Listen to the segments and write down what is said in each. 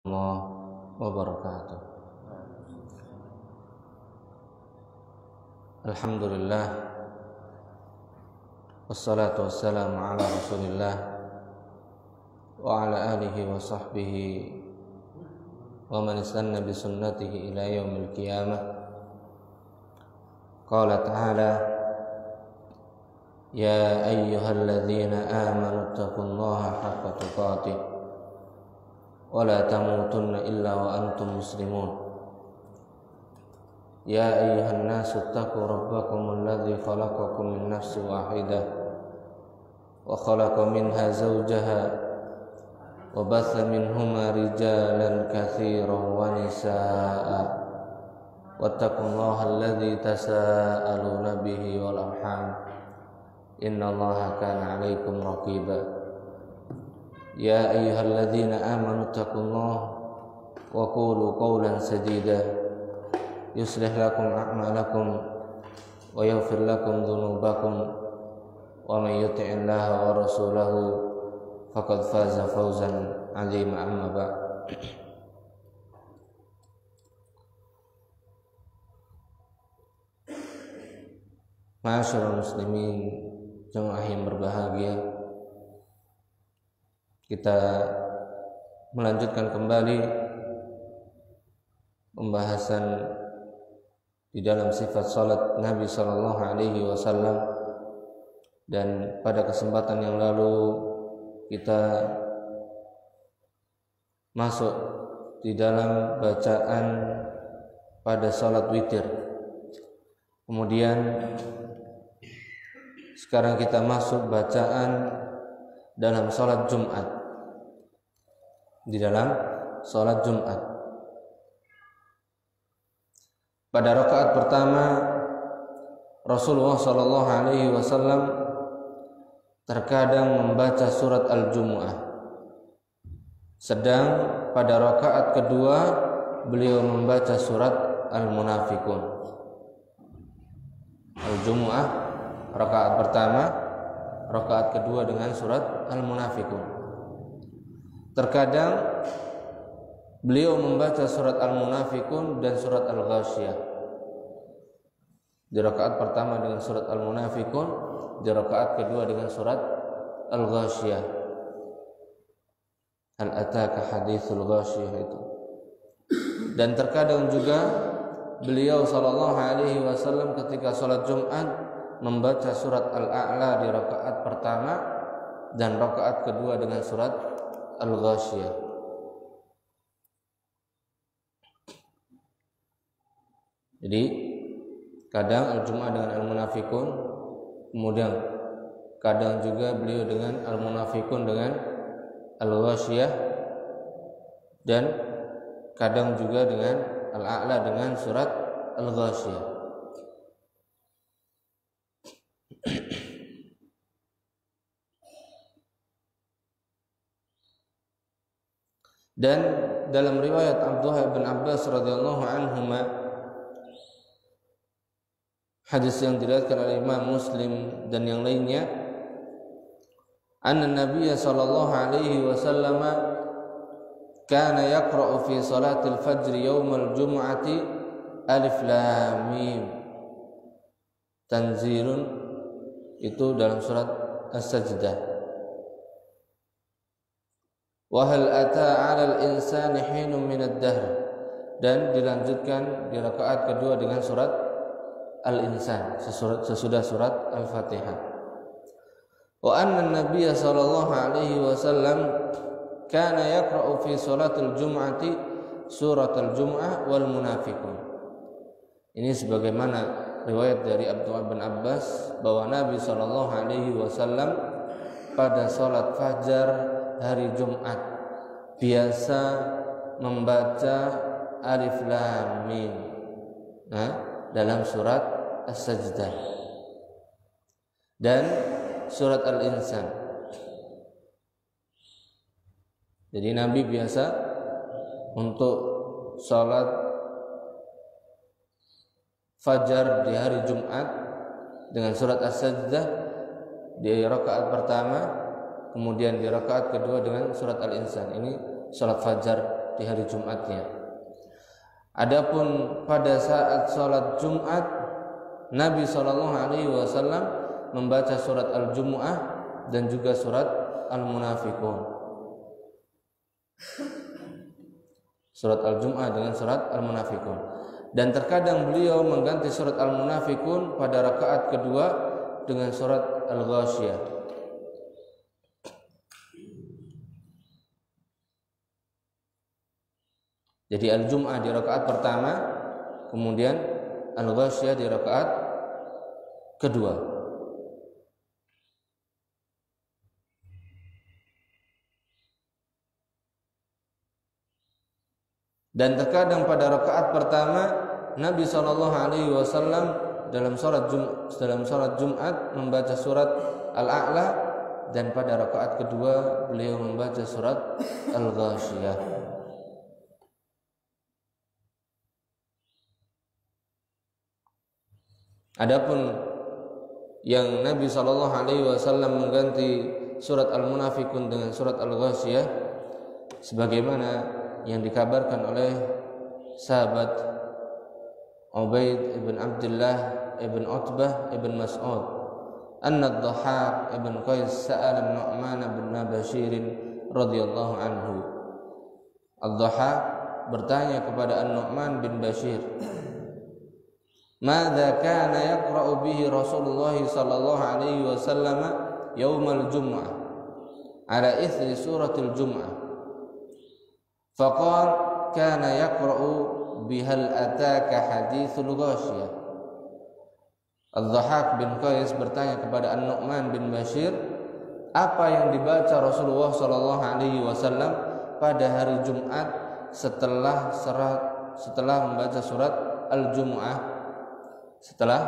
warahmatullahi wabarakatuh. Alhamdulillah, wassalatu wassalamu ala rasulillah wa ala alihi wa sahbihi wa man istanna bi sunnatihi ila yaumil qiyamah. Qala ta'ala, ya ayyuhalladzina amanu taqullaha haqqa tuqatih wa la tamutunna illa wa antum muslimun. Ya ayyuhan nasu taqu rabbakum alladzi khalaqakum min nafsin wahidah wa khalaqa minha zawjaha wa batha minhuma rijalan katsiran wa nisaa'a wattaqullaha alladzi tasaaluna bihi wal arham innallaha kana 'alaikum raqiba. Ya ayyuhalladzina amanu taqullaha wa qulu qawlan sadida yuslih lakum a'malakum wa yaghfir lakum dhunubakum wa may yuti'illaha wa rasulahu faqad faza fawzan 'azima. Amma ba'd. Ma'asyiral muslimin, jemaah yang berbahagia, kita melanjutkan kembali pembahasan di dalam sifat salat Nabi sallallahu alaihi wasallam, dan pada kesempatan yang lalu kita masuk di dalam bacaan pada salat witir. Kemudian sekarang kita masuk bacaan dalam salat Jumat. Di dalam salat Jumat, pada rakaat pertama Rasulullah sallallahu alaihi wasallam terkadang membaca surat Al-Jumu'ah. Sedang pada rakaat kedua beliau membaca surat Al-Munafiqun. Al-Jumu'ah rakaat pertama, rakaat kedua dengan surat Al-Munafiqun. Terkadang beliau membaca surat Al-Munafiqun dan surat Al-Ghasyiyah. Di rakaat pertama dengan surat Al-Munafiqun, di rakaat kedua dengan surat Al-Ghasyiyah. Hal ataka haditsul ghasyiyah itu. Dan terkadang juga beliau sallallahu alaihi wasallam ketika salat Jumat membaca surat Al-A'la di rakaat pertama dan rakaat kedua dengan surat Al-Ghasyiyah. Jadi kadang Al-Jumu'ah dengan Al-Munafiqun, kemudian kadang juga beliau dengan Al-Munafiqun dengan Al-Ghasyiyah, dan kadang juga dengan Al-A'la dengan surat Al-Ghasyiyah. Dan dalam riwayat Abdullah bin Abbas radhiyallahu anhuma, hadis yang diriwayatkan oleh Imam Muslim dan yang lainnya, anna Nabiy sallallahu alaihi wasallam kana yaqra'u fi salatil fajr yaumal jumu'ati alif lam mim tanzilun, itu dalam surat As-Sajdah. Wa hal ata 'alal insani hinun minad dahr, dan dilanjutkan di rakaat kedua dengan surat Al-Insan sesudah surat Al-Fatihah. Wa anna an-nabiy sallallahu alaihi wasallam kana yaqra'u fi salatil jum'ati suratul jum'ah wal munafiqun. Ini sebagaimana riwayat dari Abdullah bin Abbas bahwa Nabi sallallahu alaihi wasallam pada salat fajar hari Jumat biasa membaca alif lam mim dalam surat As-Sajdah dan surat Al-Insan. Jadi Nabi biasa untuk salat fajar di hari Jumat dengan surat As-Sajdah di rakaat pertama, kemudian di rakaat kedua dengan surat Al-Insan. Ini salat fajar di hari Jumatnya. Adapun pada saat sholat Jumat, Nabi SAW membaca surat Al-Jumu'ah dan juga surat Al-Munafiqun. Surat Al-Jumu'ah dengan surat Al-Munafiqun. Dan terkadang beliau mengganti surat Al-Munafiqun pada rakaat kedua dengan surat Al-Ghasyiyah. Jadi Al-Jumu'ah di rakaat pertama, kemudian Al-Ghasyiyah di rakaat kedua. Dan terkadang pada rakaat pertama Nabi SAW dalam sholat Jumat membaca surat Al-A'la, dan pada rakaat kedua beliau membaca surat Al-Ghasyiyah. Adapun yang Nabi SAW mengganti surat Al-Munafiqun dengan surat Al-Ghasyiyah, sebagaimana yang dikabarkan oleh sahabat Ubaid ibn Abdullah ibn Utbah ibn Mas'ud, anna ad-Dhahhak ibn Qais sa'ala Nu'man bin Bashir radhiyallahu anhu. Ad-Dhahhak bertanya kepada An-Nu'man bin Bashir, "Madza kana yaqra'u bihi Rasulullah sallallahu alaihi wasallam yaumal jumu'ah ala ithri suratil jumu'ah?" Faqal kana yaqra'u bihal ataka hadithul ghasyiyah. Al-Dhahhak bin Qais bertanya kepada An-Nu'man bin Bashir, apa yang dibaca Rasulullah sallallahu alaihi wasallam pada hari Jumat setelah membaca surat Al-Jumu'ah? Setelah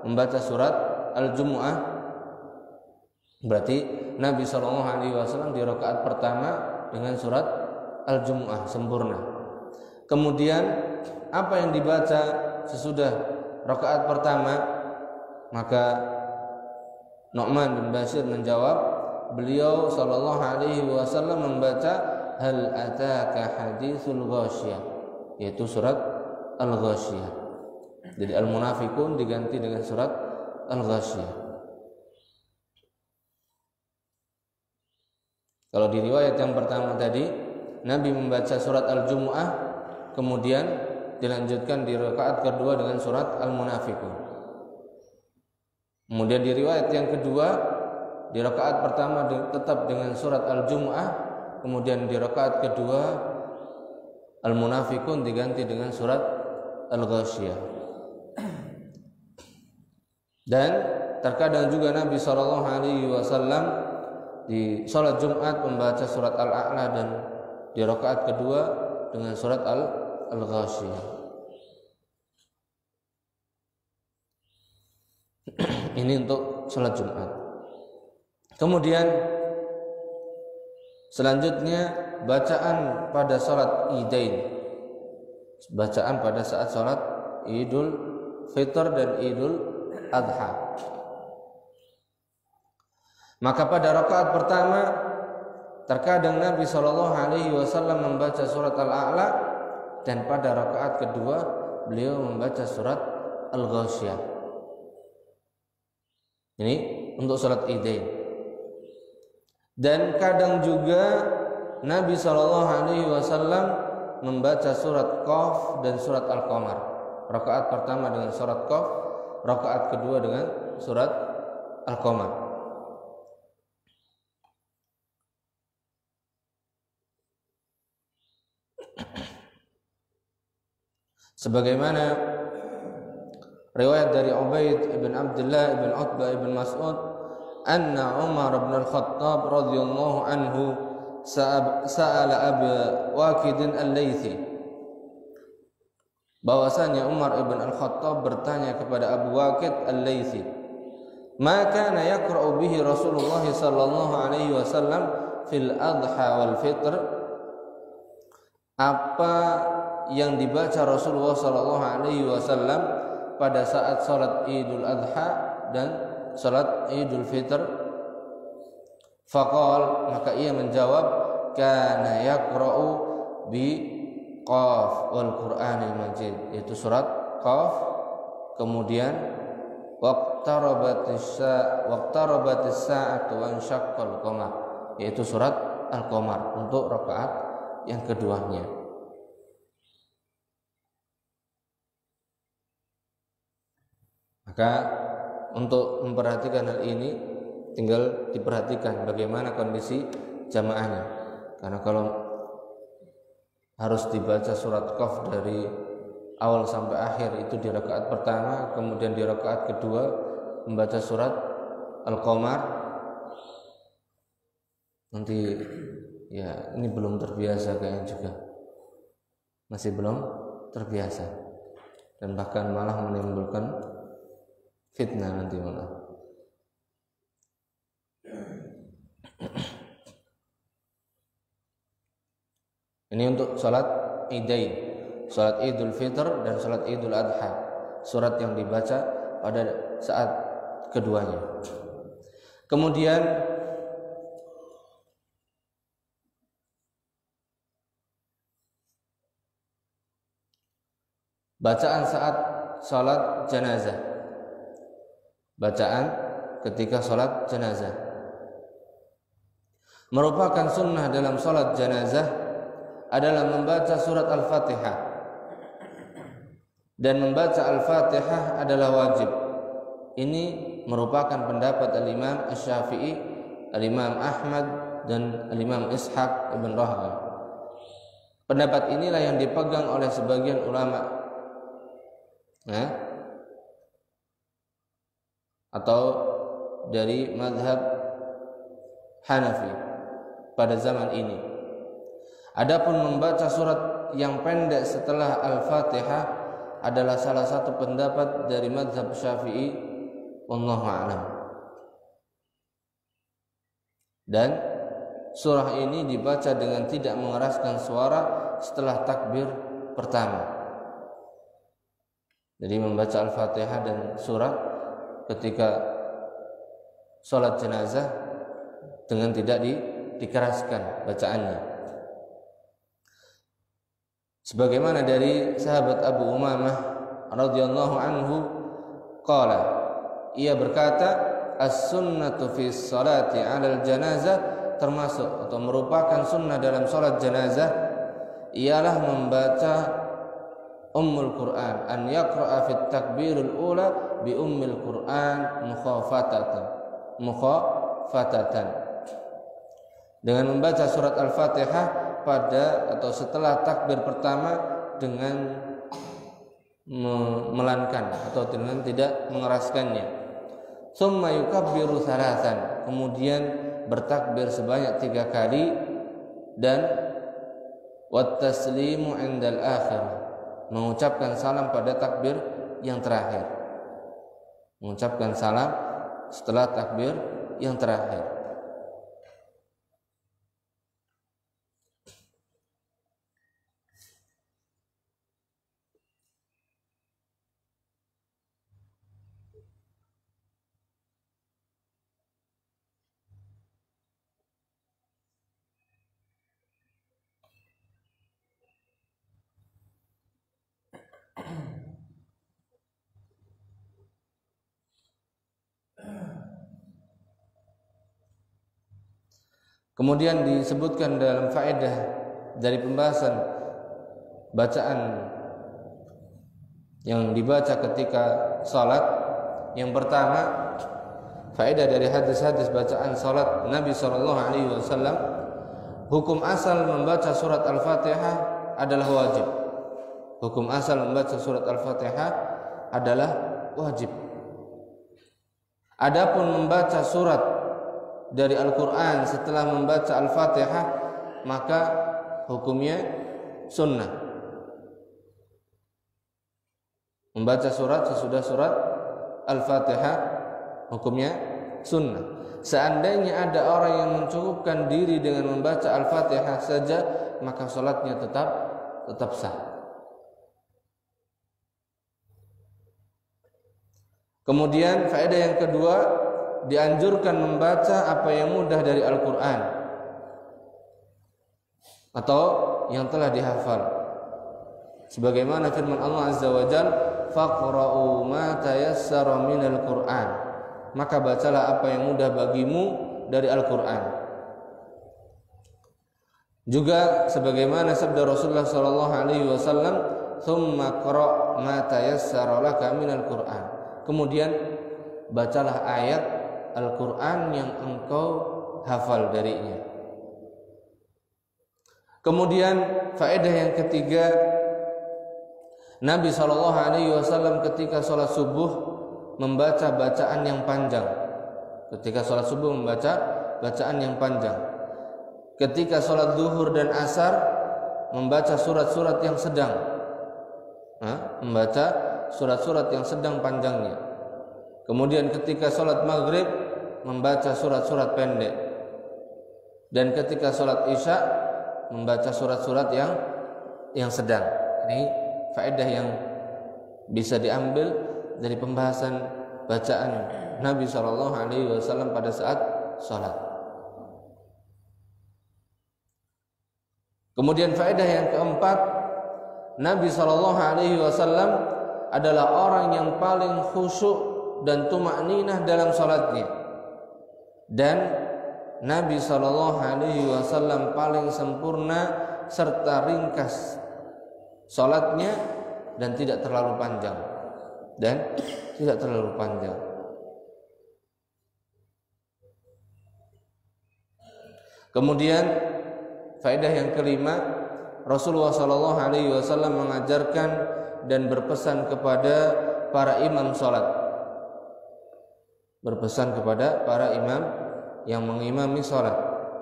membaca surat Al-Jumu'ah, berarti Nabi sallallahu alaihi wasallam di rakaat pertama dengan surat Al-Jumu'ah sempurna. Kemudian apa yang dibaca sesudah rakaat pertama? Maka Nu'man bin Bashir menjawab, beliau sallallahu alaihi wasallam membaca hal ataka hadithul ghasyiyah, yaitu surat Al-Ghasyiyah. Jadi Al-Munafiqun diganti dengan surat Al-Ghasyiyah. Kalau di riwayat yang pertama tadi Nabi membaca surat Al-Jumu'ah, kemudian dilanjutkan di rakaat kedua dengan surat Al-Munafiqun. Kemudian di riwayat yang kedua, di rakaat pertama tetap dengan surat Al-Jumu'ah, kemudian di rakaat kedua Al-Munafiqun diganti dengan surat Al-Ghasyiyah. Dan terkadang juga Nabi SAW di sholat Jumat membaca surat Al-A'la dan di rakaat kedua dengan surat Al-Ghasyiyah. Ini untuk sholat Jumat. Kemudian selanjutnya bacaan pada sholat Idain, bacaan pada saat sholat Idul Fitr dan Idul Adha. Maka pada rakaat pertama terkadang Nabi SAW membaca surat Al-A'la, dan pada rakaat kedua beliau membaca surat Al-Ghasyiyah. Ini untuk surat Idain. Dan kadang juga Nabi SAW membaca surat Qaf dan surat Al-Qamar. Rakaat pertama dengan surat Qaf, rakaat kedua dengan surat Al-Qamar. Sebagaimana riwayat dari Ubaid ibn Abdullah ibn Utbah ibn Mas'ud, anna Umar ibn al-Khattab radhiyallahu anhu sa'ala Abu Waqid al-Laythi, bahwasanya Umar ibn al-Khattab bertanya kepada Abu Waqid al-Laythi, ma kana yaqra'u bihi Rasulullah sallallahu alaihi wasallam fil adha wal fitr, apa yang dibaca Rasulullah sallallahu alaihi wasallam pada saat salat Idul Adha dan salat Idul Fitr? Faqal, maka ia menjawab, kana yaqra'u bi Qaf wal Qur'anil Majid, yaitu surat Qaf. Kemudian waqtarabatis sa'atu wa ansyaqqal qamar, yaitu surat Al-Qamar untuk rakaat yang keduanya. Maka untuk memperhatikan hal ini tinggal diperhatikan bagaimana kondisi jamaahnya. Karena kalau harus dibaca surat Qaf dari awal sampai akhir itu di rakaat pertama, kemudian di rakaat kedua membaca surat Al-Qamar, nanti ya ini belum terbiasa kayaknya juga, masih belum terbiasa, dan bahkan malah menimbulkan fitnah nanti malah. Ini untuk salat Idain, salat Idul Fitr dan salat Idul Adha, surat yang dibaca pada saat keduanya. Kemudian bacaan saat salat jenazah, bacaan ketika salat jenazah merupakan sunnah dalam salat jenazah adalah membaca surat Al-Fatihah, dan membaca Al-Fatihah adalah wajib. Ini merupakan pendapat Al-Imam Asy-Syafi'i, Al-Imam Ahmad, dan Al-Imam Ishaq ibn Rahawayh. Pendapat inilah yang dipegang oleh sebagian ulama, atau dari mazhab Hanafi pada zaman ini. Adapun membaca surat yang pendek setelah Al-Fatihah adalah salah satu pendapat dari mazhab Syafi'i, wallahu a'lam. Dan surah ini dibaca dengan tidak mengeraskan suara setelah takbir pertama. Jadi membaca Al-Fatihah dan surat ketika sholat jenazah dengan tidak dikeraskan bacaannya. Sebagaimana dari sahabat Abu Umamah radhiyallahu anhu qala, ia berkata, as-sunnatu fi sholati 'alal janazah, termasuk atau merupakan sunnah dalam salat jenazah ialah membaca Ummul Quran, an yaqra'a fit takbirul ula bi Ummil Quran mukhafatatan, dengan membaca surat Al-Fatihah pada atau setelah takbir pertama dengan melankan atau dengan tidak mengeraskannya. Tsumma yukabbiru thalathan, kemudian bertakbir sebanyak 3 kali, dan wat taslimu 'indal akhir, mengucapkan salam pada takbir yang terakhir. Mengucapkan salam setelah takbir yang terakhir. Kemudian disebutkan dalam faedah dari pembahasan bacaan yang dibaca ketika salat. Yang pertama, faedah dari hadis-hadis bacaan salat Nabi SAW, hukum asal membaca surat Al-Fatihah adalah wajib. Hukum asal membaca surat Al-Fatihah adalah wajib. Adapun membaca surat dari Al-Quran setelah membaca Al-Fatihah, maka hukumnya sunnah. Membaca surat sesudah surat Al-Fatihah hukumnya sunnah. Seandainya ada orang yang mencukupkan diri dengan membaca Al-Fatihah saja, maka salatnya tetap sah. Kemudian faedah yang kedua, dianjurkan membaca apa yang mudah dari Al-Quran atau yang telah dihafal. Sebagaimana firman Allah Azza wa Jalla, faqra'u ma tayassara minal Qur'an. Maka bacalah apa yang mudah bagimu dari Al-Qur'an. Juga sebagaimana sabda Rasulullah sallallahu alaihi wasallam, "Tsumma qra' ma tayassara laka minal Qur'an." Kemudian bacalah ayat Al-Qur'an yang engkau hafal darinya. Kemudian faedah yang ketiga, Nabi sallallahu alaihi wasallam ketika sholat subuh membaca bacaan yang panjang. Ketika sholat subuh membaca bacaan yang panjang. Ketika sholat zuhur dan asar membaca surat-surat yang sedang, membaca surat-surat yang sedang panjangnya. Kemudian ketika sholat maghrib membaca surat-surat pendek, dan ketika sholat isya membaca surat-surat yang sedang. Ini faedah yang bisa diambil dari pembahasan bacaan Nabi SAW pada saat sholat. Kemudian faedah yang keempat, Nabi SAW adalah orang yang paling khusyuk dan tumakninah dalam salatnya, dan Nabi SAW paling sempurna serta ringkas salatnya dan tidak terlalu panjang. Kemudian faedah yang kelima, Rasulullah SAW mengajarkan dan berpesan kepada para imam salat. Berpesan kepada para imam yang mengimami salat,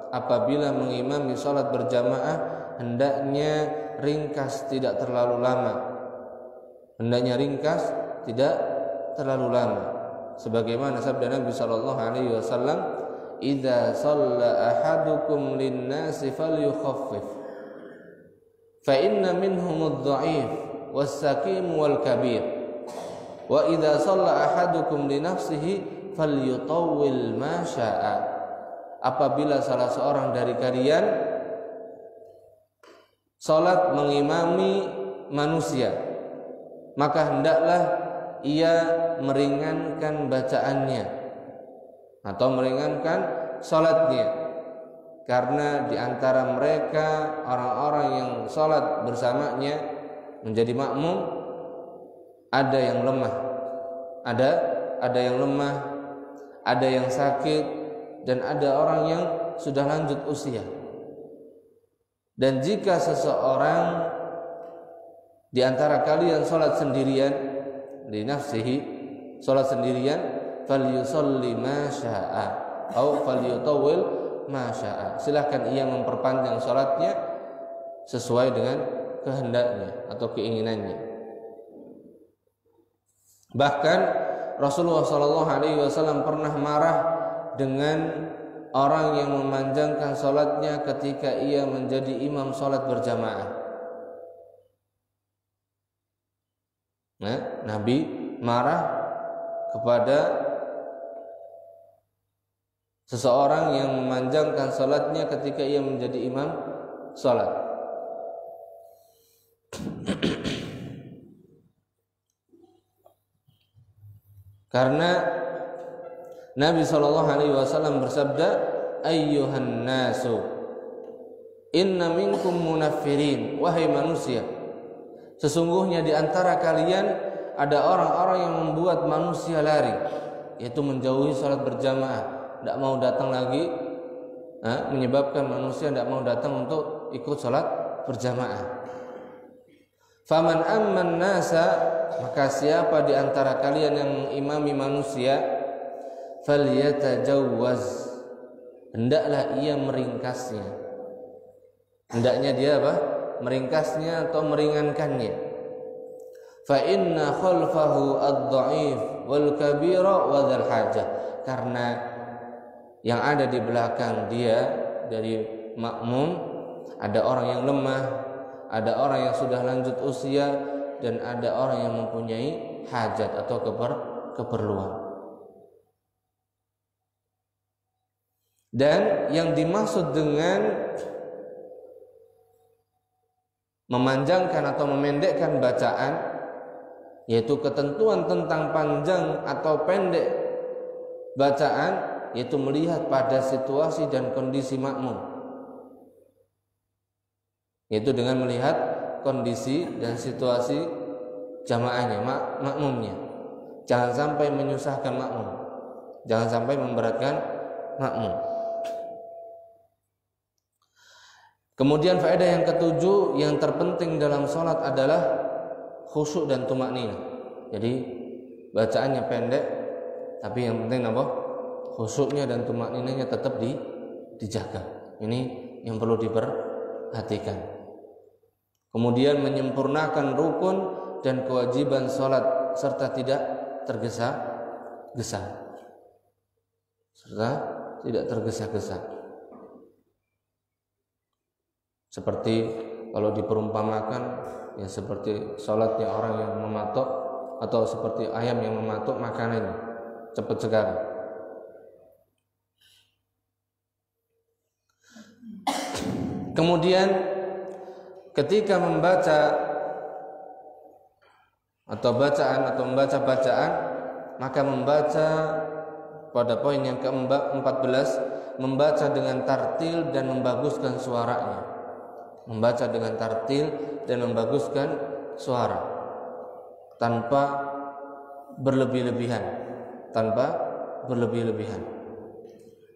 apabila mengimami salat berjamaah hendaknya ringkas, tidak terlalu lama. Hendaknya ringkas, tidak terlalu lama. Sebagaimana sabda Nabi SAW, "Idza shalla ahadukum lin-nasi falyukhaffif, fa inna minhum adh-dha'if was-sakim wal-kabir, wa idza shalla ahadukum li nafsihi falyutawwil ma syaa." Apabila salah seorang dari kalian salat mengimami manusia, maka hendaklah ia meringankan bacaannya atau meringankan salatnya, karena di antara mereka orang-orang yang salat bersamanya menjadi makmum ada yang lemah, ada yang lemah, ada yang sakit, dan ada orang yang sudah lanjut usia. Dan jika seseorang di antara kalian salat sendirian, li nafsihi, salat sendirian, falyusalli ma syaa atau falyutawwil ma syaa, silakan ia memperpanjang salatnya sesuai dengan kehendaknya atau keinginannya. Bahkan Rasulullah SAW pernah marah dengan orang yang memanjangkan salatnya ketika ia menjadi imam salat berjamaah. Nabi marah kepada seseorang yang memanjangkan salatnya ketika ia menjadi imam salat. Karena Nabi SAW bersabda, "Ayyuhan nasu, inna minkum munaffirin." Wahai manusia, sesungguhnya di antara kalian ada orang-orang yang membuat manusia lari, yaitu menjauhi salat berjamaah, tidak mau datang lagi, menyebabkan manusia tidak mau datang untuk ikut salat berjamaah. Faman amman nasa, maka siapa di antara kalian yang mengimami manusia, falyatajawwaz, hendaklah ia meringkasnya. Hendaknya dia apa? Meringkasnya atau meringankannya. Fa inna khalfahu ad-dha'if wal kabira wa dzal hajah, karena yang ada di belakang dia dari makmum ada orang yang lemah, ada orang yang sudah lanjut usia, dan ada orang yang mempunyai hajat atau keperluan. Dan yang dimaksud dengan memanjangkan atau memendekkan bacaan, yaitu ketentuan tentang panjang atau pendek bacaan, yaitu melihat pada situasi dan kondisi makmum, yaitu dengan melihat kondisi dan situasi jamaahnya, makmumnya. Jangan sampai menyusahkan makmum, jangan sampai memberatkan makmum. Kemudian faedah yang ketujuh yang terpenting dalam sholat adalah khusyuk dan tumakninah. Jadi bacaannya pendek, tapi yang penting apa? Khusyuknya dan tumakninahnya tetap dijaga. Ini yang perlu diperhatikan. Kemudian menyempurnakan rukun dan kewajiban sholat serta tidak tergesa-gesa. Seperti kalau diperumpamakan, ya seperti sholatnya orang yang mematok, atau seperti ayam yang mematok makanannya cepat sekali. Kemudian ketika membaca atau membaca bacaan, maka membaca pada poin yang ke-14, membaca dengan tartil dan membaguskan suaranya. Membaca dengan tartil dan membaguskan suara tanpa berlebih-lebihan,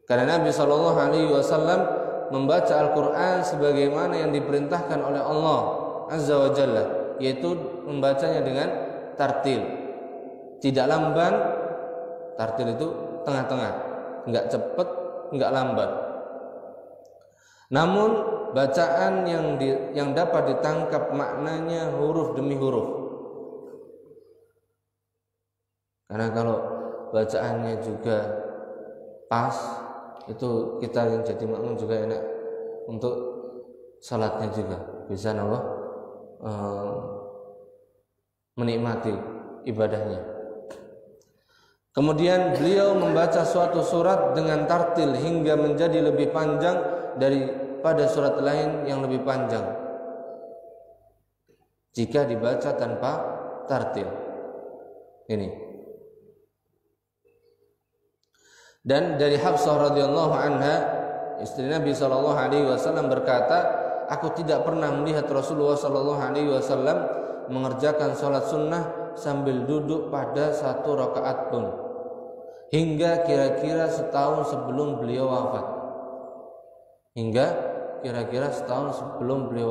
Karena Nabi Shallallahu Alaihi Wasallam membaca Al-Quran sebagaimana yang diperintahkan oleh Allah Azza wa Jalla, yaitu membacanya dengan tartil, tidak lamban. Tartil itu tengah-tengah, enggak cepat, enggak lambat. Namun bacaan yang dapat ditangkap maknanya huruf demi huruf. Karena kalau bacaannya juga pas, itu kita yang jadi makmum juga enak untuk salatnya juga, bisa menikmati ibadahnya. Kemudian beliau membaca suatu surat dengan tartil hingga menjadi lebih panjang daripada surat lain yang lebih panjang jika dibaca tanpa tartil. Ini. Dan dari Hafsah radhiyallahu anha, istri Nabi sallallahu alaihi wasallam berkata, aku tidak pernah melihat Rasulullah sallallahu alaihi wasallam mengerjakan salat sunnah sambil duduk pada satu rakaat pun, hingga kira-kira setahun sebelum beliau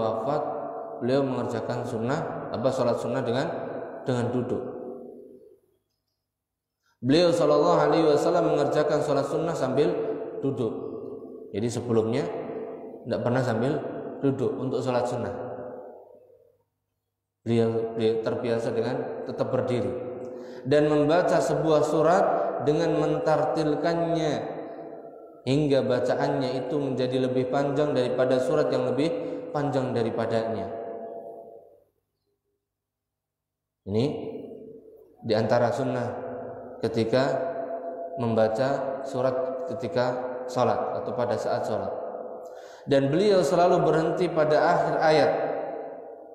wafat. Beliau mengerjakan salat sunnah dengan duduk. Beliau sallallahu alaihi wasallam mengerjakan salat sunnah sambil duduk. Jadi sebelumnya tidak pernah sambil duduk untuk salat sunnah. Beliau terbiasa dengan tetap berdiri dan membaca sebuah surat dengan mentartilkannya hingga bacaannya itu menjadi lebih panjang daripada surat yang lebih panjang daripadanya. Ini diantara sunnah ketika membaca surat ketika salat atau pada saat salat. Dan beliau selalu berhenti pada akhir ayat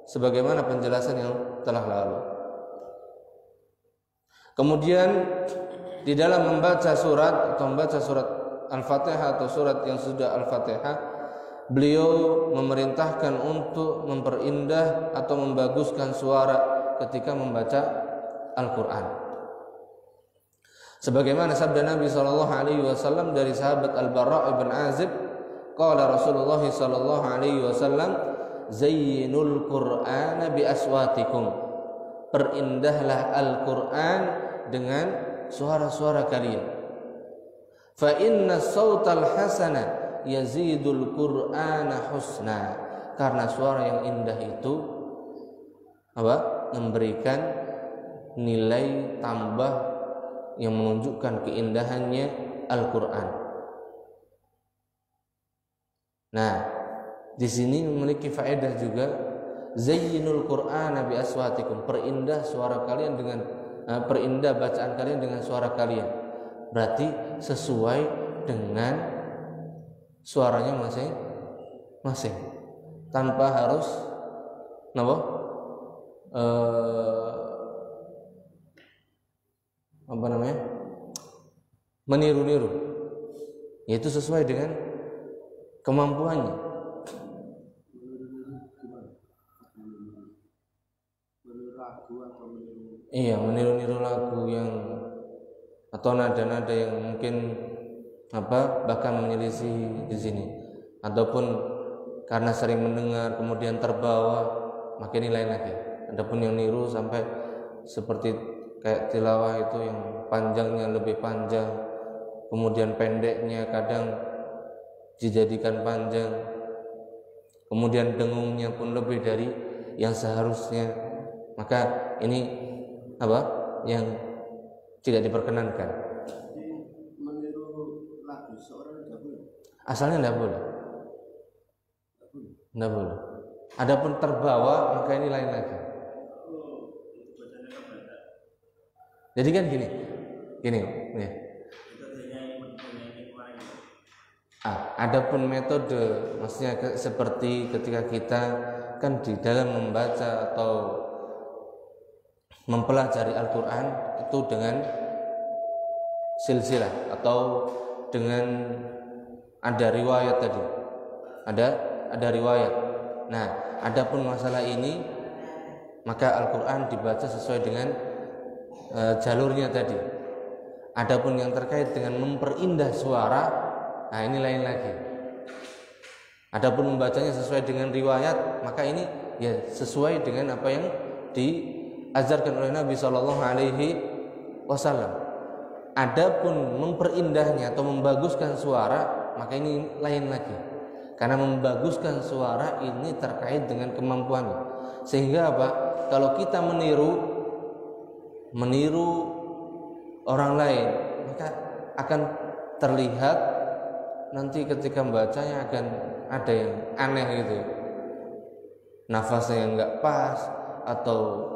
sebagaimana penjelasan yang telah lalu. Kemudian di dalam membaca surat Al-Fatihah atau surat yang sudah Al-Fatihah, beliau memerintahkan untuk memperindah atau membaguskan suara ketika membaca Al-Quran. Sebagaimana sabda Nabi sallallahu alaihi wasallam dari sahabat Al-Bara' bin Azib, qala Rasulullah sallallahu alaihi wasallam, zayyinul Qur'ana bi aswatikum. Perindahlah Al-Qur'an dengan suara-suara kalian. Fa inna sautal hasana yazidul Qur'ana husna. Karena suara yang indah itu memberikan nilai tambah yang menunjukkan keindahannya Al-Quran. Nah, di sini memiliki faedah juga, zayyinul Qur'ana bi aswatikum, perindah suara kalian perindah bacaan kalian dengan suara kalian. Berarti sesuai dengan suaranya masing-masing, tanpa harus Napa? Apa namanya? Meniru-niru. Yaitu sesuai dengan kemampuannya. Iya, meniru-niru lagu yang atau nada-nada yang mungkin bahkan menyelisih di sini, ataupun karena sering mendengar kemudian terbawa, maka ini lain lagi. Adapun yang niru sampai seperti kayak tilawah itu yang panjangnya lebih panjang, kemudian pendeknya kadang dijadikan panjang, kemudian dengungnya pun lebih dari yang seharusnya, maka ini yang tidak diperkenankan. Meniru lagu seorang tidak boleh. Asalnya tidak boleh. Tidak boleh. Adapun terbawa maka ini lain lagi. Jadi kan gini. Ya. Adapun metode, maksudnya seperti ketika kita kan di dalam membaca atau mempelajari Al-Quran itu dengan silsilah atau dengan ada riwayat tadi, ada riwayat. Nah, adapun masalah ini maka Al-Quran dibaca sesuai dengan jalurnya tadi. Adapun yang terkait dengan memperindah suara, nah ini lain lagi. Adapun membacanya sesuai dengan riwayat, maka ini ya sesuai dengan apa yang diajarkan oleh Nabi Shallallahu Alaihi Wasallam. Adapun memperindahnya atau membaguskan suara, maka ini lain lagi. Karena membaguskan suara ini terkait dengan kemampuannya. Sehingga kalau kita meniru orang lain, maka akan terlihat nanti ketika membacanya akan ada yang aneh gitu, nafasnya yang nggak pas, atau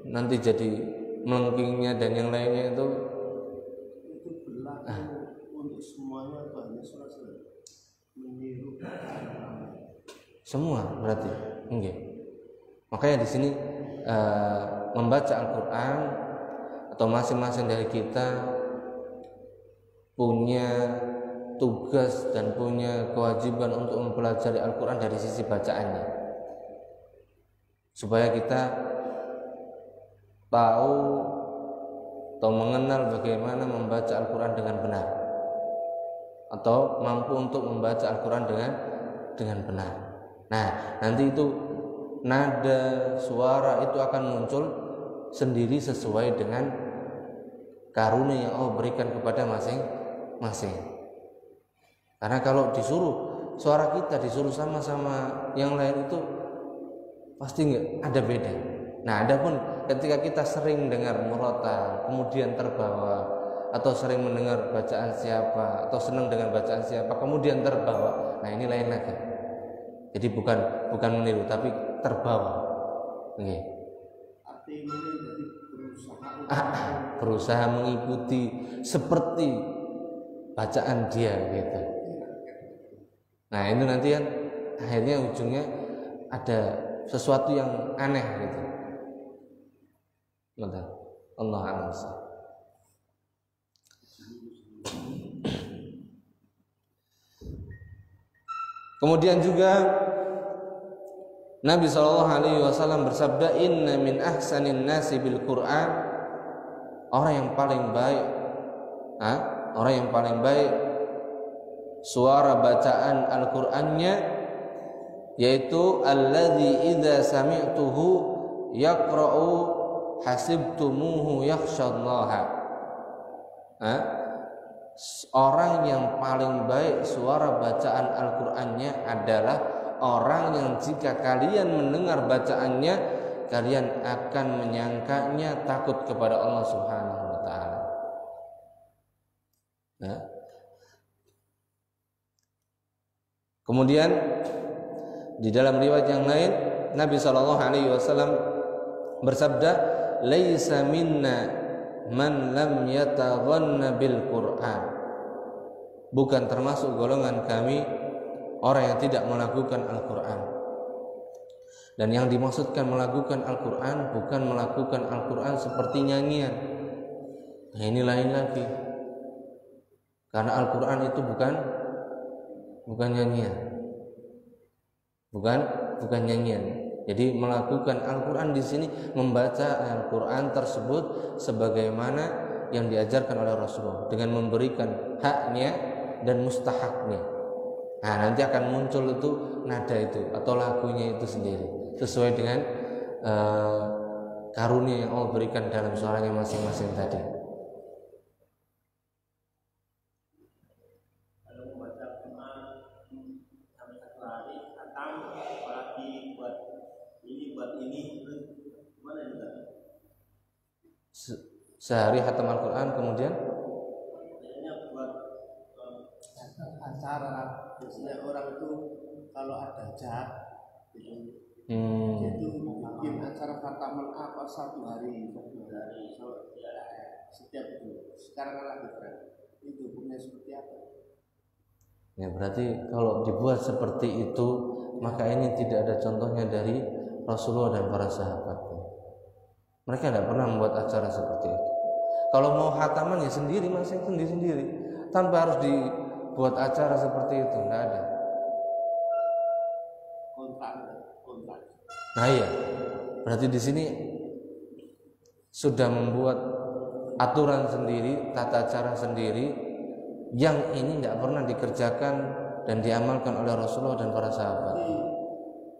nanti jadi melengkingnya dan yang lainnya itu berlaku untuk semuanya atau hanya salah meniru semua berarti enggak. Makanya di sini membaca Al-Quran atau masing-masing dari kita punya tugas dan punya kewajiban untuk mempelajari Al-Quran dari sisi bacaannya, supaya kita tahu atau mengenal bagaimana membaca Al-Quran dengan benar, atau mampu untuk membaca Al-Quran dengan benar. Nah, nanti itu nada suara itu akan muncul sendiri sesuai dengan karunia yang Allah berikan kepada masing-masing. Karena kalau disuruh suara kita disuruh sama-sama yang lain itu pasti nggak ada beda. Nah, adapun ketika kita sering dengar murotal kemudian terbawa, atau sering mendengar bacaan siapa atau senang dengan bacaan siapa kemudian terbawa, nah ini lain lagi. Jadi bukan meniru tapi terbawa. Oke. Artinya jadi berusaha mengikuti seperti bacaan dia gitu. Nah, itu nanti kan akhirnya ujungnya ada sesuatu yang aneh gitu. Allah a'lam. Kemudian juga Nabi SAW bersabda, inna min ahsanin nasi bil Quran, orang yang paling baik suara bacaan Al-Qur'annya yaitu alladzi idza sami'tuhu yaqra'u hasibtumuhu yakhshallaha. Orang yang paling baik suara bacaan Al-Qur'annya adalah orang yang jika kalian mendengar bacaannya kalian akan menyangkanya takut kepada Allah Subhanahu wa taala. Kemudian di dalam riwayat yang lain Nabi SAW bersabda, laisa minna man lam yataghanna bil Qur'an. Bukan termasuk golongan kami orang yang tidak melakukan Al-Qur'an. Dan yang dimaksudkan melakukan Al-Quran bukan melakukan Al-Quran seperti nyanyian. Nah, ini lain lagi. Karena Al-Quran itu bukan nyanyian. Bukan nyanyian. Jadi melakukan Al-Quran di sini membaca Al-Quran tersebut sebagaimana yang diajarkan oleh Rasulullah dengan memberikan haknya dan mustahaknya. Nah, nanti akan muncul itu nada itu atau lagunya itu sendiri sesuai dengan karunia yang Allah berikan dalam suaranya masing-masing tadi. Kalau membaca Quran sampai 1 hari khatam, apalagi buat ini gimana juga? Sehari khatam Al-Quran kemudian Biasanya buat acara. Biasanya orang itu kalau ada hajat gitu. Itu bikin acara khataman apa 1 hari setiap itu. Sekarang kan lagi tren. Itu hukumnya seperti apa? ya, berarti kalau dibuat seperti itu maka ini tidak ada contohnya dari Rasulullah dan para sahabatnya. Mereka tidak pernah membuat acara seperti itu. Kalau mau khataman ya sendiri, masing sendiri tanpa harus dibuat acara seperti itu, tidak ada. Kontrak. Nah iya, berarti di sini sudah membuat aturan sendiri, tata cara sendiri yang ini tidak pernah dikerjakan dan diamalkan oleh Rasulullah dan para sahabat. Jadi,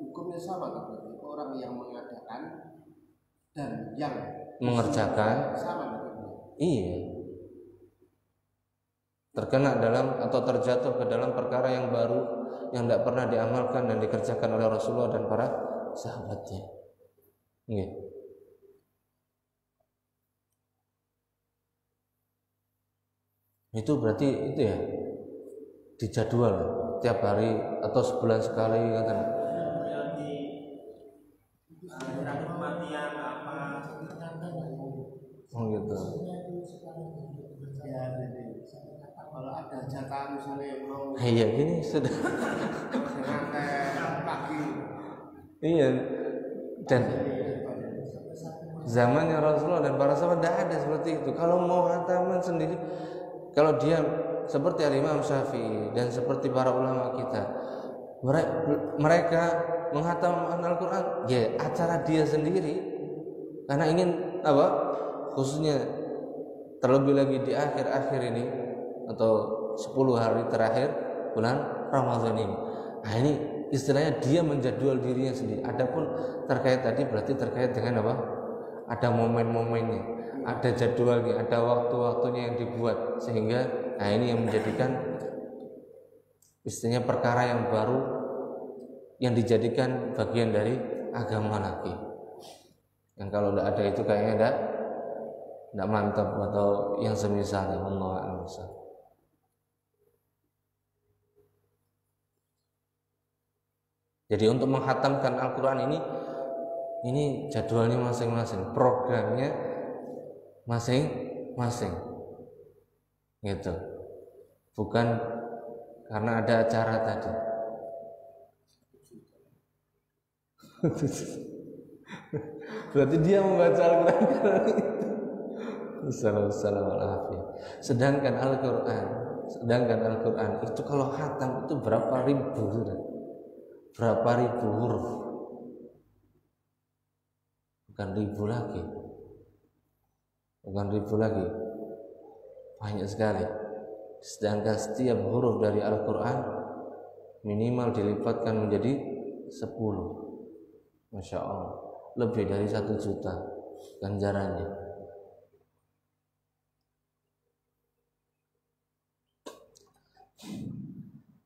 hukumnya sama kan? Orang yang mengadakan dan yang mengerjakan sama. Iya. Terkena dalam atau terjatuh ke dalam perkara yang baru yang tidak pernah diamalkan dan dikerjakan oleh Rasulullah dan para sahabatnya. Iya. Itu berarti itu ya dijadwal tiap hari atau sebulan sekali kan. Oh gitu. Ya, jadi kalau ada jatah misalnya mau Iya gini sudah. pagi. Iya. Dan zamannya Rasulullah dan para sahabat tidak ada seperti itu. Kalau mau khataman sendiri, kalau dia seperti Imam Syafi'i dan seperti para ulama kita, mereka menghatamkan Al-Quran, ya acara dia sendiri, karena ingin apa? Khususnya terlebih lagi di akhir-akhir ini atau 10 hari terakhir bulan Ramadan ini. Nah ini istilahnya dia menjadwal dirinya sendiri. Adapun terkait tadi berarti terkait dengan apa? Ada momen-momennya, ada jadwalnya, ada waktu-waktunya yang dibuat sehingga nah ini yang menjadikan istilahnya perkara yang baru yang dijadikan bagian dari agama lagi. Yang kalau tidak ada itu kayaknya tidak mantap atau yang semisalnya. Allah a'lam. Jadi untuk menghatamkan Al-Quran ini jadwalnya masing-masing, programnya masing-masing, gitu. Bukan karena ada acara tadi. Berarti dia membaca Al-Quran karena itu. Assalamualaikum. Sedangkan Al-Quran itu kalau khatam itu berapa ribu sudah? Berapa ribu huruf? Bukan ribu lagi. Banyak sekali. Sedangkan setiap huruf dari Al-Quran minimal dilipatkan menjadi 10. Masya Allah, lebih dari 1 juta ganjarannya.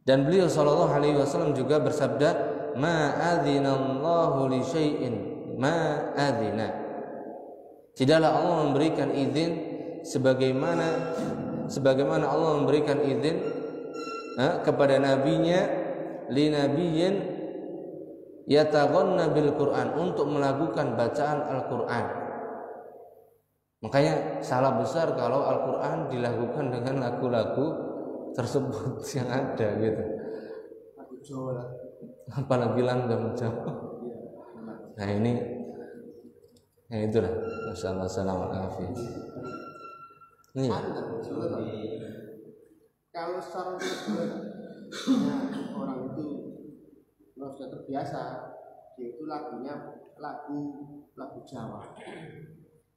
Dan beliau sallallahu alaihi wasallam juga bersabda, "Ma adzinallahu li syai'in ma adzina." Tidaklah Allah memberikan izin sebagaimana Allah memberikan izin kepada nabinya li nabiyyin yataghanna bil Qur'an untuk melakukan bacaan Al-Qur'an. Makanya salah besar kalau Al-Qur'an dilakukan dengan lagu-lagu tersebut yang ada gitu. Apalagi langgam Jawa. Nah ini ya itulah masalah alaikum. Ini kalau secara orang itu kalau sudah terbiasa, dia itu lagunya lagu Jawa.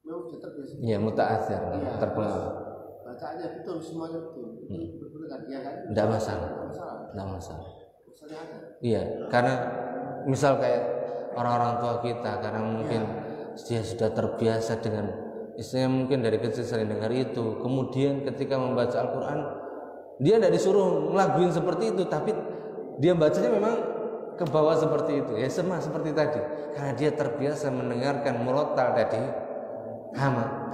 Memang sudah terbiasa. Iya, muta'atsir, terpengaruh. Bacaannya betul, semuanya betul. Itu betul kan? Iya kan? Tidak masalah. Tidak masalah. Iya, karena misal kayak orang-orang tua kita, karena mungkin dia sudah terbiasa dengan istilahnya, mungkin dari kecil sering dengar itu, kemudian ketika membaca Al-Quran dia tidak disuruh ngelaguin seperti itu, tapi dia bacanya memang ke bawah seperti itu, ya sama seperti tadi, karena dia terbiasa mendengarkan murattal tadi,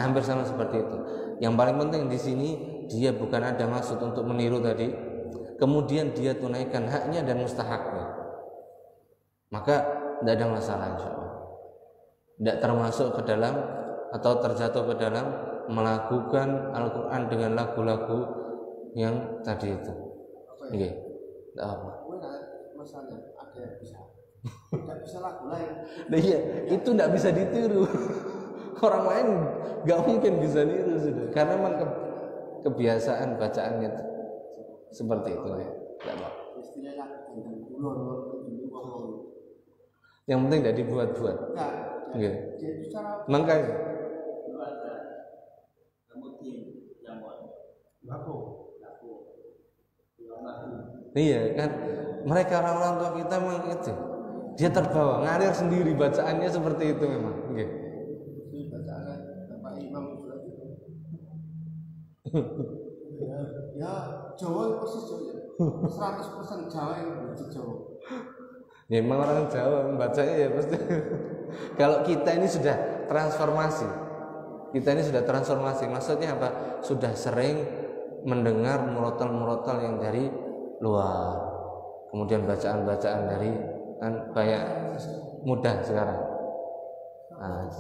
hampir sama seperti itu. Yang paling penting di sini dia bukan ada maksud untuk meniru tadi, kemudian dia tunaikan haknya dan mustahaknya, maka tidak ada masalah, insya Allah. Tidak termasuk ke dalam atau terjatuh ke dalam melakukan Al-Quran dengan lagu-lagu yang tadi itu. Oke, tidak apa. Masalahnya ada yang bisa, tidak bisa lagu lain. Nah, iya, itu tidak bisa ditiru. Orang lain nggak mungkin bisa niru sudah, karena memang kebiasaan bacaannya seperti itu ya. Yang penting tidak dibuat-buat. Makanya iya kan, mereka orang-orang tua kita memang itu, dia terbawa ngalir sendiri bacaannya seperti itu memang. Bacaannya Bapak Imam ya Jawa persis Jawa, 100% Jawa yang berarti Jawa. Ya memang orang Jawa membacanya ya pasti. Kalau kita ini sudah transformasi, maksudnya apa? Sudah sering mendengar murotal yang dari luar, kemudian bacaan dari kan banyak mudah sekarang. Nah,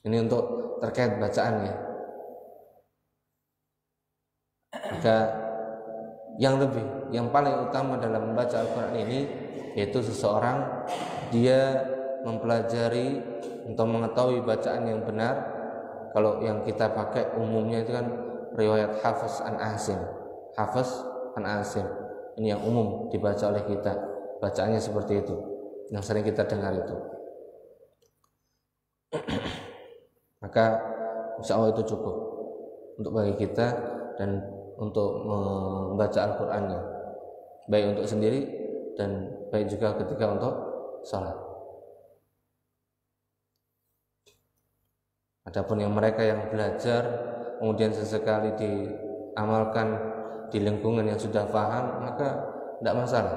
ini untuk terkait bacaannya. Maka yang paling utama dalam membaca Al-Quran ini yaitu seseorang dia mempelajari untuk mengetahui bacaan yang benar. Kalau yang kita pakai umumnya itu kan riwayat Hafiz an Asim. Ini yang umum dibaca oleh kita, bacaannya seperti itu, yang sering kita dengar itu. Maka insya Allah itu cukup untuk bagi kita dan untuk membaca Al-Qur'annya, baik untuk sendiri dan baik juga ketika untuk sholat. Adapun yang mereka yang belajar kemudian sesekali diamalkan di lingkungan yang sudah paham, maka tidak masalah.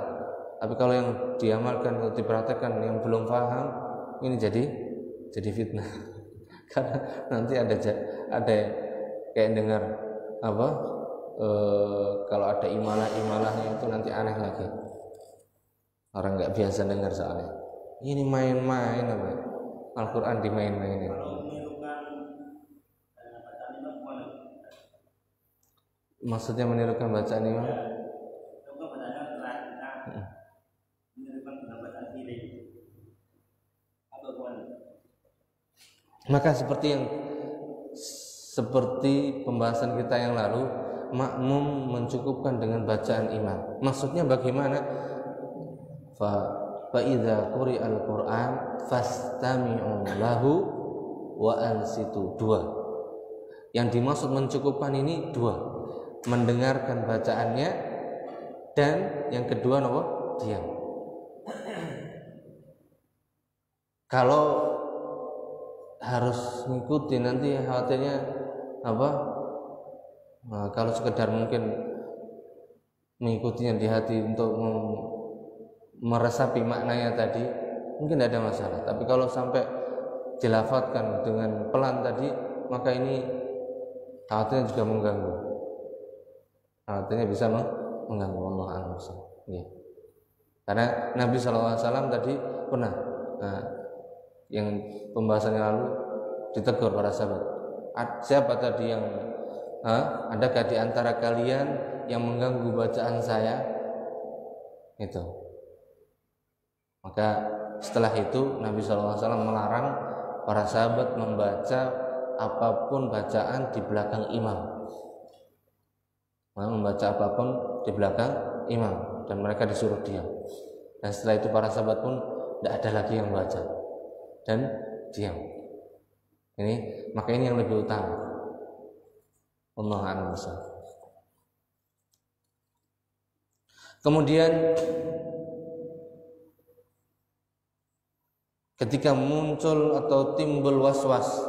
Tapi kalau yang diamalkan atau diperhatikan yang belum paham, ini jadi fitnah. Karena nanti ada kayak dengar apa kalau ada imalah-imalahnya itu nanti aneh lagi. Orang nggak biasa dengar soalnya. Ini main-main apa? Al-Quran dimain-mainin. Maksudnya menirukan bacaan imam? Maka seperti pembahasan kita yang lalu, makmum mencukupkan dengan bacaan imam. Maksudnya bagaimana? Fa idza quri'al Qur'an fastami'u lahu wa ansitu. Dua. Yang dimaksud mencukupkan ini dua. Mendengarkan bacaannya dan yang kedua apa? Diam. Kalau harus ngikuti nanti khawatirnya apa? Nah, kalau sekedar mungkin mengikutinya di hati untuk meresapi maknanya tadi mungkin tidak ada masalah. Tapi kalau sampai dilafadzkan dengan pelan tadi, maka ini khawatirnya juga mengganggu. Khawatirnya bisa mengganggu. Allah a'lam. Karena Nabi SAW tadi pernah yang pembahasannya lalu ditegur para sahabat. Siapa tadi yang adakah di antara kalian yang mengganggu bacaan saya itu. Maka setelah itu Nabi SAW melarang para sahabat membaca apapun bacaan di belakang imam. Membaca apapun di belakang imam, dan mereka disuruh diam. Dan setelah itu para sahabat pun tidak ada lagi yang baca dan diam. Maka ini yang lebih utama. Wallahu a'lam bishawab. Kemudian ketika muncul atau timbul was-was,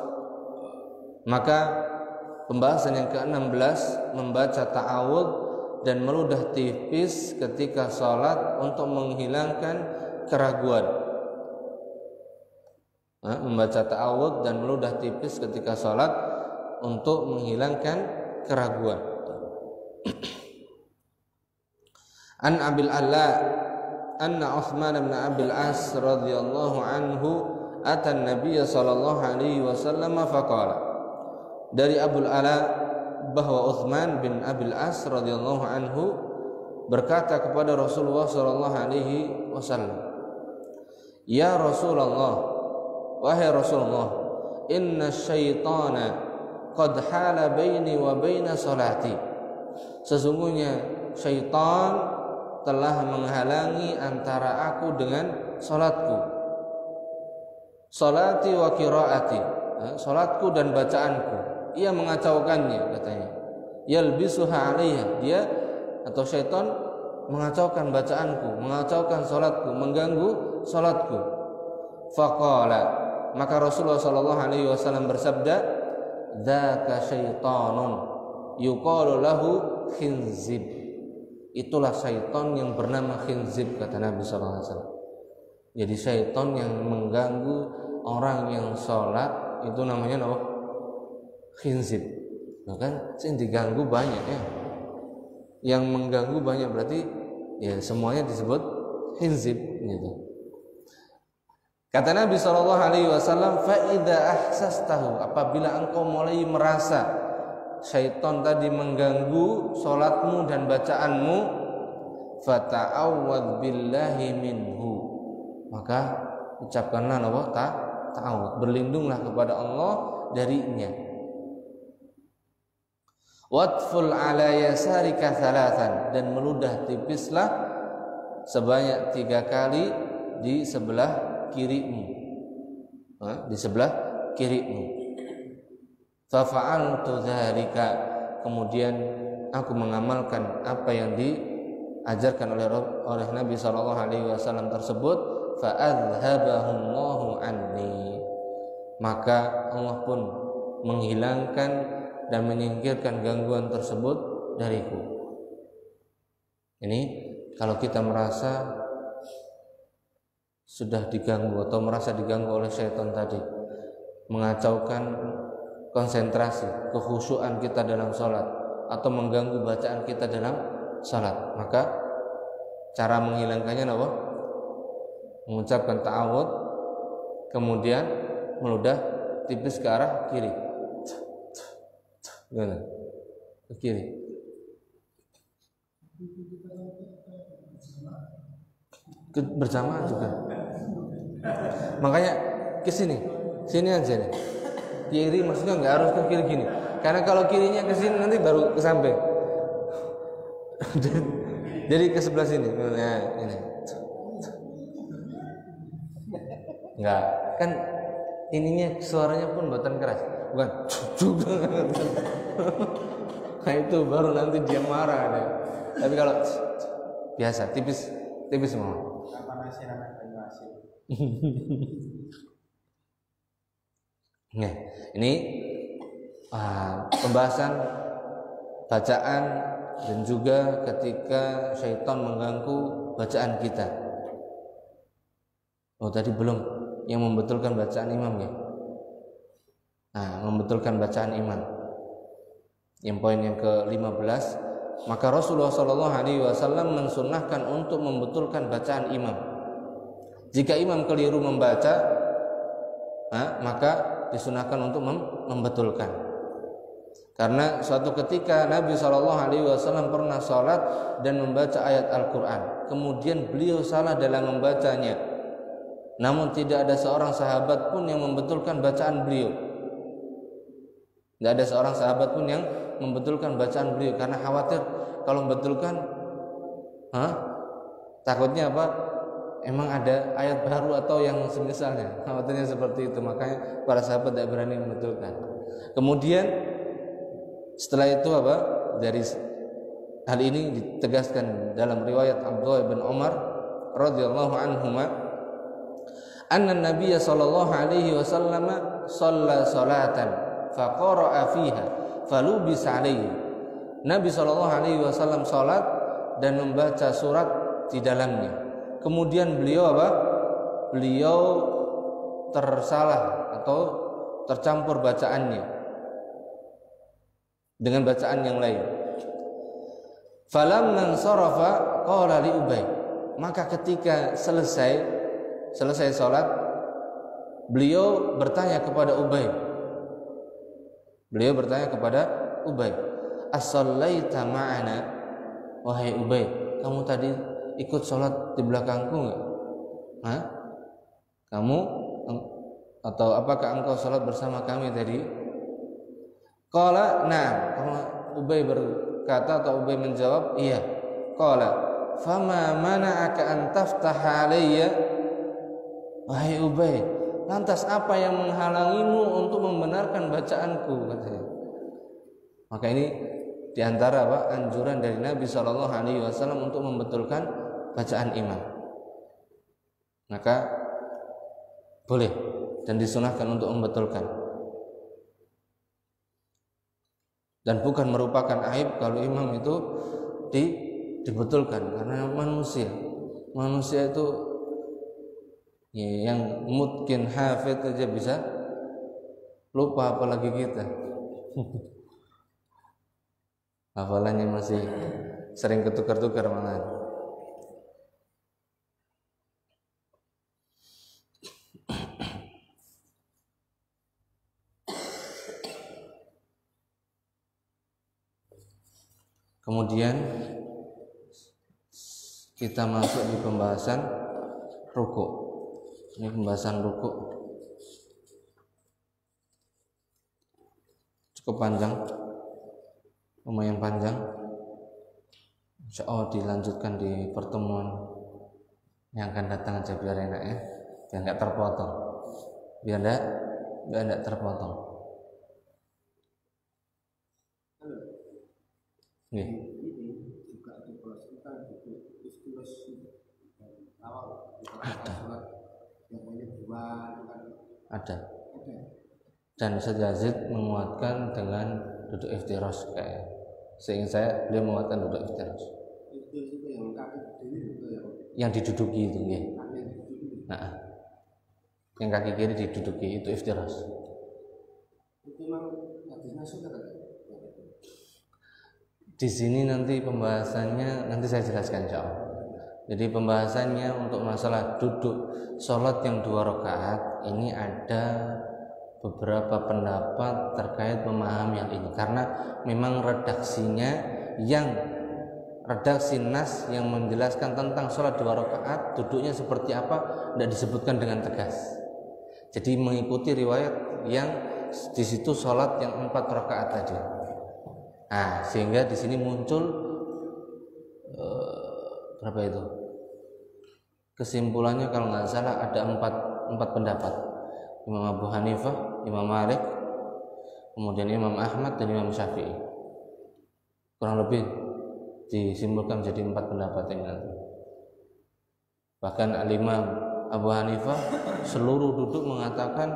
maka pembahasan yang ke-16 membaca ta'awudz dan meludah tipis ketika sholat untuk menghilangkan keraguan. Membaca ta'awudz dan meludah tipis ketika sholat untuk menghilangkan keraguan. An Abil Ala anna Utsman bin Abil As radhiyallahu anhu ata an-nabiy sallallahu alaihi wasallam faqala. Dari Abul Ala bahwa Utsman bin Abil As radhiyallahu anhu berkata kepada Rasulullah sallallahu alaihi wasallam, "Ya Rasulullah, wahai Rasulullah, inna syaitana qad hala baini wa baina salati." Sesungguhnya syaitan telah menghalangi antara aku dengan salatku. Salati wa qiraati, salatku dan bacaanku. Ia mengacaukannya, katanya. Yalbisuha alaiha, dia atau syaitan mengacaukan bacaanku, mengacaukan salatku, mengganggu salatku. Faqala, maka Rasulullah sallallahu alaihi wasallam bersabda, "Dzaka syaitanun yuqalu lahu khinzib." Itulah syaitan yang bernama khinzib, kata Nabi sallallahu alaihi wasallam. Jadi syaitan yang mengganggu orang yang salat itu namanya apa? Khinzib. Kan yang diganggu banyak ya. Yang mengganggu banyak, berarti ya semuanya disebut khinzib gitu. Kata Nabi SAW, "Fa'idha ahsastahu," apabila engkau mulai merasa syaitan tadi mengganggu sholatmu dan bacaanmu, fata'awwadz billahi minhu, maka ucapkanlah apa? Ta'awudz, berlindunglah kepada Allah darinya. Watful ala yasarika thalathan, dan meludah tipislah sebanyak 3 kali di sebelah kirimu. Di sebelah kirimu. Fafa'altu dzalika, kemudian aku mengamalkan apa yang diajarkan oleh Nabi sallallahu alaihi wasallam tersebut. Fa'adhabahullahu anni, maka Allah pun menghilangkan dan menyingkirkan gangguan tersebut dariku. Ini kalau kita merasa sudah diganggu atau merasa diganggu oleh syaitan tadi, mengacaukan konsentrasi, kekhusyuan kita dalam sholat, atau mengganggu bacaan kita dalam sholat, maka cara menghilangkannya apa? Mengucapkan ta'awudz, kemudian meludah tipis ke arah kiri. Gimana? Ke kiri. Berjamaah juga. Makanya ke sini aja nih. Kiri maksudnya nggak harus ke kiri gini. Karena kalau kirinya ke sini nanti baru ke samping. Jadi ke sebelah sini. Nah, ini. Enggak, kan ininya suaranya pun buatan keras. Bukan. Nah itu baru nanti dia marah deh. Tapi kalau biasa tipis semua. Nah, ini pembahasan bacaan dan juga ketika syaitan mengganggu bacaan kita. Oh tadi belum yang membetulkan bacaan imam ya. Nah, membetulkan bacaan imam. Yang poin yang ke-15, maka Rasulullah SAW mensunnahkan untuk membetulkan bacaan imam. Jika imam keliru membaca, maka disunahkan untuk membetulkan. Karena suatu ketika Nabi SAW pernah sholat dan membaca ayat Al-Quran. Kemudian beliau salah dalam membacanya. Namun tidak ada seorang sahabat pun yang membetulkan bacaan beliau. Tidak ada seorang sahabat pun yang membetulkan bacaan beliau. Karena khawatir kalau membetulkan, takutnya apa? Emang ada ayat baru atau yang semisalnya. Khawatirnya seperti itu. Makanya para sahabat tidak berani membetulkan. Kemudian setelah itu apa? Dari hal ini ditegaskan dalam riwayat Abdullah bin Umar radhiyallahu anhuma, anna Nabiy sallallahu alaihi wasallam shalla salatan faqara'a fiha falubis alaihi. Nabi sallallahu alaihi wasallam salat dan membaca surat di dalamnya. Kemudian beliau apa? Beliau tersalah atau tercampur bacaannya dengan bacaan yang lain. Falamman sarafa qala li Ubay. Maka ketika selesai salat, beliau bertanya kepada Ubay. As-sallaita ma'ana? Wahai Ubay, kamu tadi ikut salat di belakangku enggak? Kamu atau apakah engkau salat bersama kami tadi? Qala na'am. Ubay berkata atau Ubay menjawab, iya. Qala fama mana'aka an taftaha alayya? Wahai Ubay, lantas apa yang menghalangimu untuk membenarkan bacaanku? Katanya. Maka ini diantara apa? Anjuran dari Nabi SAW untuk membetulkan bacaan imam. Maka boleh dan disunahkan untuk membetulkan. Dan bukan merupakan aib kalau imam itu dibetulkan, karena manusia itu ya, yang mungkin hafid aja bisa lupa, apalagi kita. Hafalannya masih sering ketukar-tukar malah. Kemudian kita masuk di pembahasan ruku. Ini pembahasan ruku cukup panjang, lumayan panjang. Insyaallah dilanjutkan di pertemuan yang akan datang aja biar enak ya, biar nggak terpotong, biar nggak terpotong. Ini juga diproseskan untuk istirahs awal ada. Dan Ustaz Yazid menguatkan dengan duduk iftiras, kayak seingat saya beliau menguatkan duduk iftiras. Itu yang kaki kiri yang diduduki itu ya. Nah, yang kaki kiri diduduki itu iftiras. Itu memang hadisnya sudah kan? Di sini nanti pembahasannya nanti saya jelaskan insyaallah. Jadi pembahasannya untuk masalah duduk sholat yang 2 rakaat ini ada beberapa pendapat terkait memahami hal ini, karena memang redaksi nas yang menjelaskan tentang sholat 2 rakaat duduknya seperti apa tidak disebutkan dengan tegas. Jadi mengikuti riwayat yang di situ sholat yang 4 rakaat tadi. Nah, sehingga di sini muncul berapa itu? Kesimpulannya kalau nggak salah ada 4 pendapat. Imam Abu Hanifah, Imam Malik, kemudian Imam Ahmad dan Imam Syafi'i. Kurang lebih disimpulkan jadi 4 pendapat ini nanti. Bahkan Al-Imam Abu Hanifah seluruh duduk mengatakan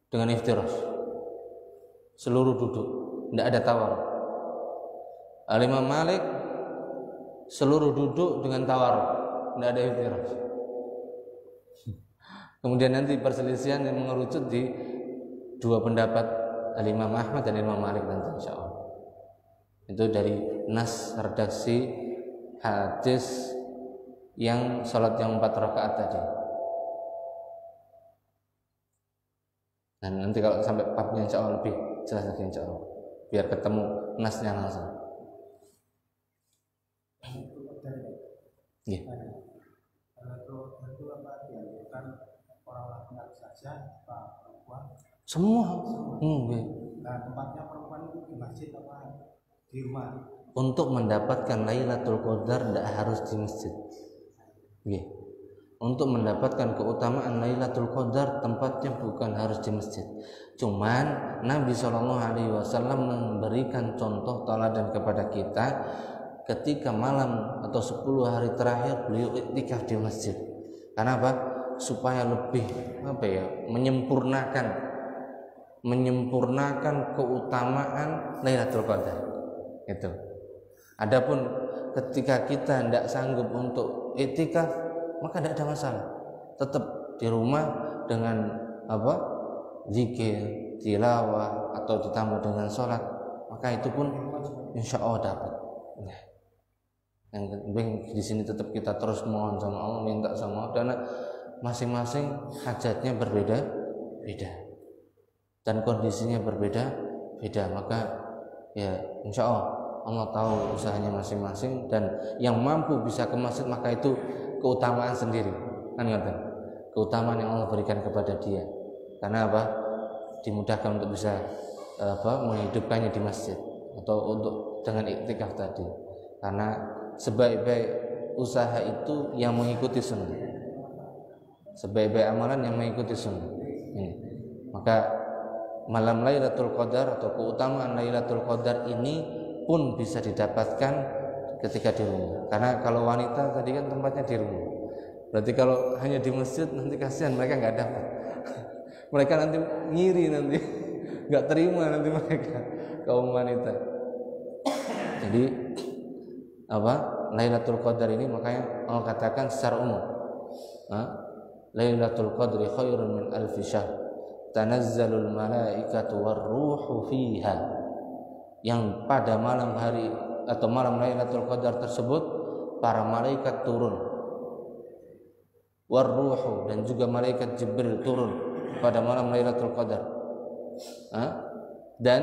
dengan iftiras. Seluruh duduk, tidak ada tawar. Al-Imam Malik seluruh duduk dengan tawar, tidak ada iftiras. Kemudian nanti perselisihan yang mengerucut di 2 pendapat Al-Imam Ahmad dan Imam Malik nanti insyaallah. Itu dari nas redaksi hadis yang salat yang 4 rakaat tadi. Dan nanti kalau sampai babnya insyaallah lebih jelas lagi insyaallah. biar ketemu nasnya langsung. Iya. Orang laki-laki saja, perempuan? Semua. Nah, tempatnya perempuan itu di masjid apa di rumah? Untuk mendapatkan Lailatul Qadar tidak harus di masjid. Yeah. Untuk mendapatkan keutamaan Lailatul Qadar tempatnya bukan harus di masjid. Cuman Nabi SAW memberikan contoh teladan kepada kita ketika malam atau 10 hari terakhir beliau iktikaf di masjid. Karena apa? Supaya lebih menyempurnakan keutamaan Lailatul Qadar. Itu. Adapun ketika kita tidak sanggup untuk iktikaf, maka tidak ada masalah. Tetap di rumah dengan zikir, tilawah atau ditambah dengan sholat, maka itu pun insya Allah dapat. Nah, yang penting di sini tetap kita terus mohon sama Allah, minta sama Allah, karena masing-masing hajatnya berbeda-beda dan kondisinya berbeda-beda, maka ya insya Allah tahu usahanya masing-masing, dan yang mampu bisa ke masjid maka itu keutamaan sendiri, kan ngerti? Keutamaan yang Allah berikan kepada dia, karena apa? Dimudahkan untuk bisa menghidupkannya di masjid atau untuk dengan iktikaf tadi, karena sebaik-baik usaha itu yang mengikuti sunnah, sebaik-baik amalan yang mengikuti sunnah. Maka malam Lailatul Qadar atau keutamaan Lailatul Qadar ini pun bisa didapatkan ketika di rumah. Karena kalau wanita tadi kan tempatnya di rumah, berarti kalau hanya di masjid nanti kasihan mereka nggak dapat. Mereka nanti ngiri, nanti nggak terima nanti mereka kaum wanita. Jadi Lailatul Qadar ini makanya Allah katakan secara umum, Lailatul Qadri khairun min alfi syahr tanazzalul malaikatu warruhu fiha. Yang pada malam hari atau malam Lailatul Qadar tersebut para malaikat turun, warruhu, dan juga malaikat Jibril turun pada malam Lailatul Qadar. Dan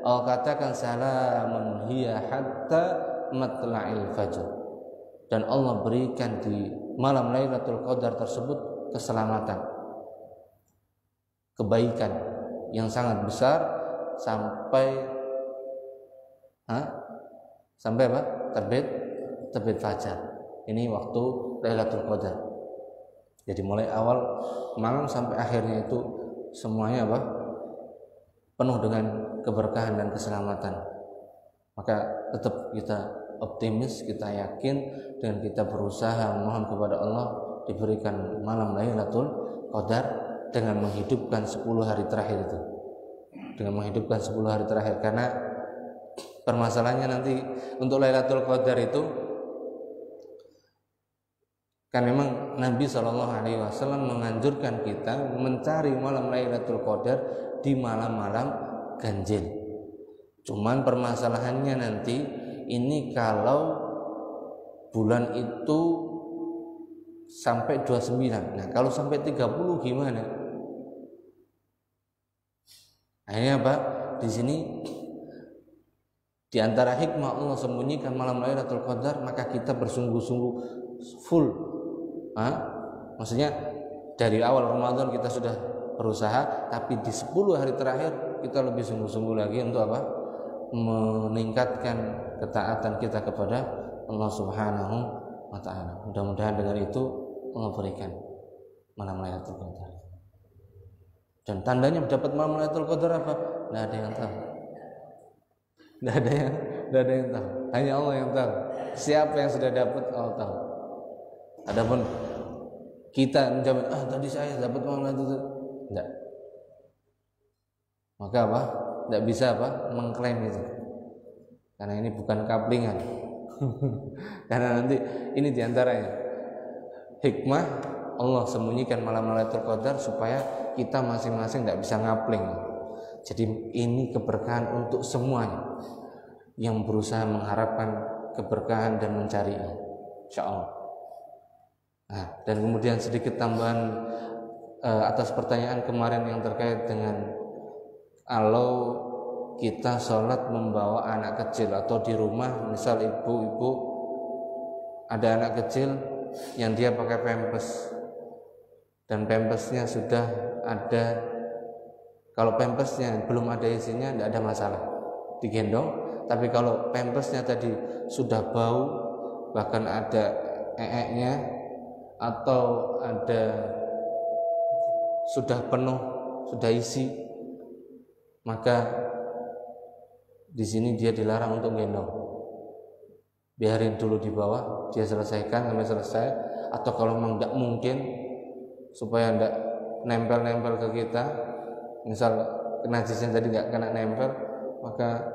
Allah katakan salamun hiya hatta matla'il fajr, dan Allah berikan di malam Lailatul Qadar tersebut keselamatan, kebaikan yang sangat besar sampai terbit fajar. Ini waktu Lailatul Qadar. Jadi mulai awal malam sampai akhirnya itu semuanya penuh dengan keberkahan dan keselamatan. Maka tetap kita optimis, kita yakin, dan kita berusaha mohon kepada Allah diberikan malam Lailatul Qadar dengan menghidupkan 10 hari terakhir itu. Dengan menghidupkan 10 hari terakhir, karena permasalahannya nanti untuk Lailatul Qadar itu kan memang Nabi SAW menganjurkan kita mencari malam Lailatul Qadar di malam-malam ganjil. Cuman permasalahannya nanti ini kalau bulan itu sampai 29. Nah, kalau sampai 30 gimana? Akhirnya di sini di antara hikmah Allah sembunyikan malam Lailatul Qadar, maka kita bersungguh-sungguh full. Maksudnya dari awal Ramadan kita sudah berusaha, tapi di 10 hari terakhir kita lebih sungguh-sungguh lagi untuk meningkatkan ketaatan kita kepada Allah Subhanahu wa Ta'ala. Mudah-mudahan dengan itu Allah berikan malam Lailatul Qadar. Dan tandanya dapat malam Lailatul Qadar apa? Tidak ada yang tahu. Tidak ada yang tahu. Hanya Allah yang tahu. Siapa yang sudah dapat, Allah tahu. Adapun kita menjamin, tadi saya dapat malam Lailatul Qadar, tidak. Maka tidak bisa mengklaim itu. Karena ini bukan kaplingan. Karena nanti ini diantaranya hikmah Allah sembunyikan malam Lailatul Qadar supaya kita masing-masing tidak bisa ngapling. Jadi ini keberkahan untuk semuanya yang berusaha mengharapkan keberkahan dan mencarinya, insyaallah. Nah, dan kemudian sedikit tambahan atas pertanyaan kemarin yang terkait dengan kalau kita sholat membawa anak kecil, atau di rumah misal ibu-ibu ada anak kecil yang dia pakai pampers dan pampersnya sudah ada, kalau pampersnya belum ada isinya tidak ada masalah digendong, tapi kalau pampersnya tadi sudah bau, bahkan ada ee-nya atau ada sudah penuh, sudah isi, maka di sini dia dilarang untuk gendong. Biarin dulu di bawah, dia selesaikan sampai selesai. Atau kalau memang tidak mungkin, supaya tidak nempel-nempel ke kita, misal najisnya tadi nggak kena nempel, maka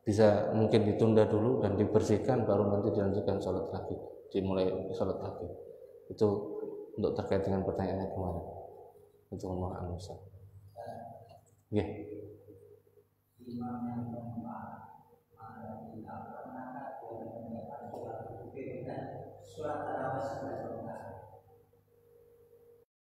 bisa mungkin ditunda dulu dan dibersihkan, baru nanti dilanjutkan sholat lagi, dimulai sholat lagi. Itu untuk terkait dengan pertanyaannya kemarin. Itu Allah Musa. Ya. Surat Al-Baqarah